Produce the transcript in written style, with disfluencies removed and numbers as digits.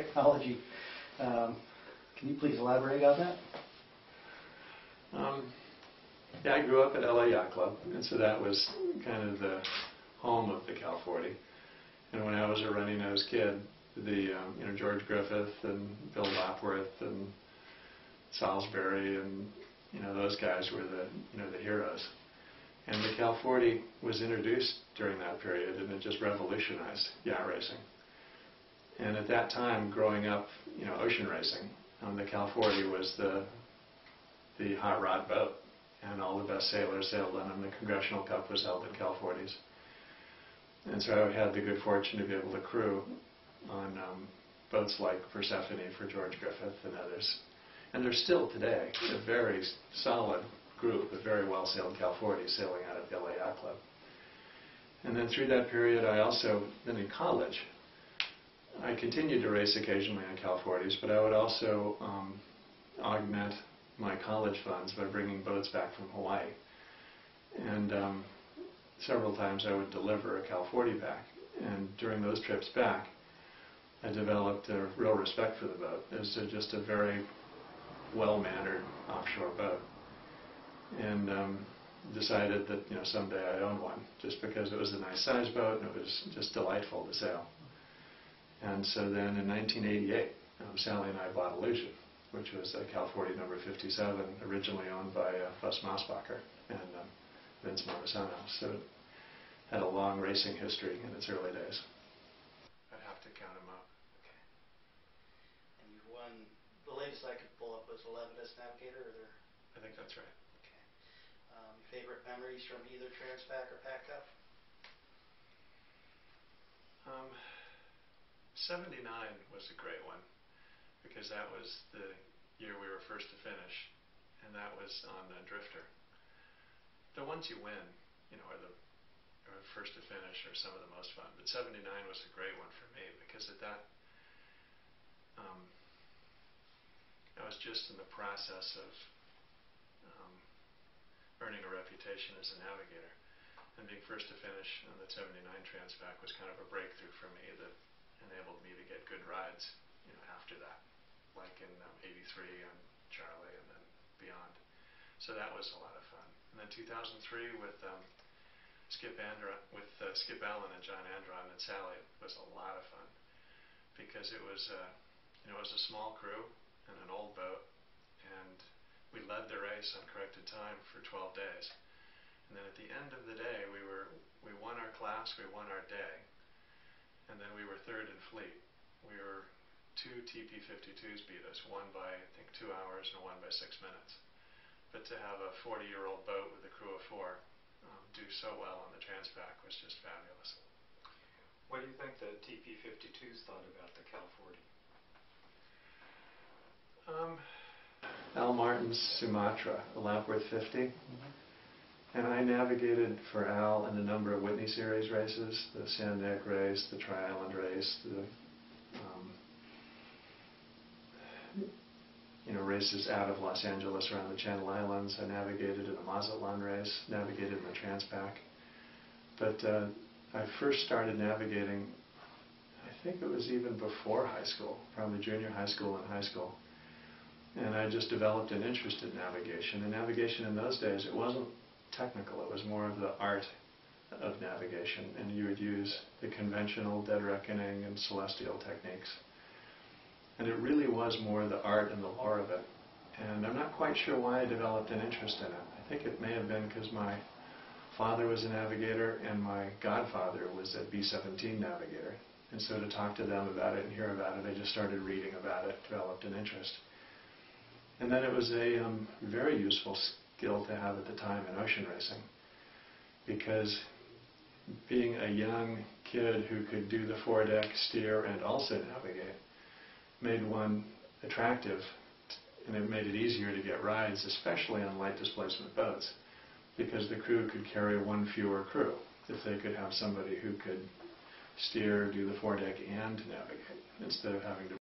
technology. Can you please elaborate on that? Yeah, I grew up at LA Yacht Club, and so that was kind of the home of the Cal 40. And when I was a runny-nosed kid, the George Griffith and Bill Lapworth and Salisbury and those guys were the heroes. And the Cal 40 was introduced during that period, and it just revolutionized yacht racing. And at that time, growing up, ocean racing, the Cal 40 was the hot rod boat, and all the best sailors sailed on them. The Congressional Cup was held in Cal 40s. And so I had the good fortune to be able to crew on boats like Persephone for George Griffith and others. And there's still today a very solid group of very well-sailed Cal 40s sailing out of the LA Yacht Club. And then through that period, then in college, I continued to race occasionally on Cal 40s, but I would also augment my college funds by bringing boats back from Hawaii. And several times I would deliver a Cal 40 back. And during those trips back, I developed a real respect for the boat. It was just a very well-mannered offshore boat. And decided that someday I'd own one, just because it was a nice size boat and it was just delightful to sail. And so then in 1988, Sally and I bought Illusion, which was a Cal 40 number 57, originally owned by Bus Mossbacher and Vince Montesano. So it had a long racing history in its early days. I'd have to count them up. Okay. And you've won, the latest I could pull up was 11th Navigator, or there? I think that's right. Okay. Favorite memories from either Transpac or Pac Cup? 79 was a great one, because that was the year we were first to finish, and that was on Drifter. The ones you win, are first to finish are some of the most fun, but 79 was a great one for me, because at that, I was just in the process of earning a reputation as a navigator, and being first to finish on the 79 Transpac was kind of a breakthrough for me that enabled me to get good rides, after that, like in 83 on Charlie and then beyond. So that was a lot of fun. And then 2003 with Skip Allen and John Andron and Sally was a lot of fun, because it was it was a small crew and an old boat, and we led the race on corrected time for 12 days. And then at the end of the day, we won our class, we won our day, and then we were third in fleet. We were 2 TP52s beat us, one by, I think, 2 hours and one by 6 minutes. But to have a 40-year-old boat with a crew of 4 do so well on the Transpac was just fabulous. What do you think the TP52s thought about the Cal 40? Al Martin's Sumatra, a Lapworth 50. And I navigated for Al in a number of Whitney Series races, the Sand Neck race, the Tri-Island race, the races out of Los Angeles around the Channel Islands. I navigated in a Mazatlan race, navigated in the Transpac. But I first started navigating, I think it was even before high school, probably junior high school and high school. And I just developed an interest in navigation. And navigation in those days, it wasn't technical, it was more of the art of navigation. And you would use the conventional dead reckoning and celestial techniques. And it really was more the art and the lore of it. And I'm not quite sure why I developed an interest in it. I think it may have been because my father was a navigator and my godfather was a B-17 navigator. And so to talk to them about it and hear about it, I just started reading about it, developed an interest. And then it was a very useful skill to have at the time in ocean racing, because being a young kid who could do the foredeck, steer, and also navigate made one attractive, and it made it easier to get rides, especially on light displacement boats, because the crew could carry one fewer crew if they could have somebody who could steer, do the foredeck, and navigate, instead of having to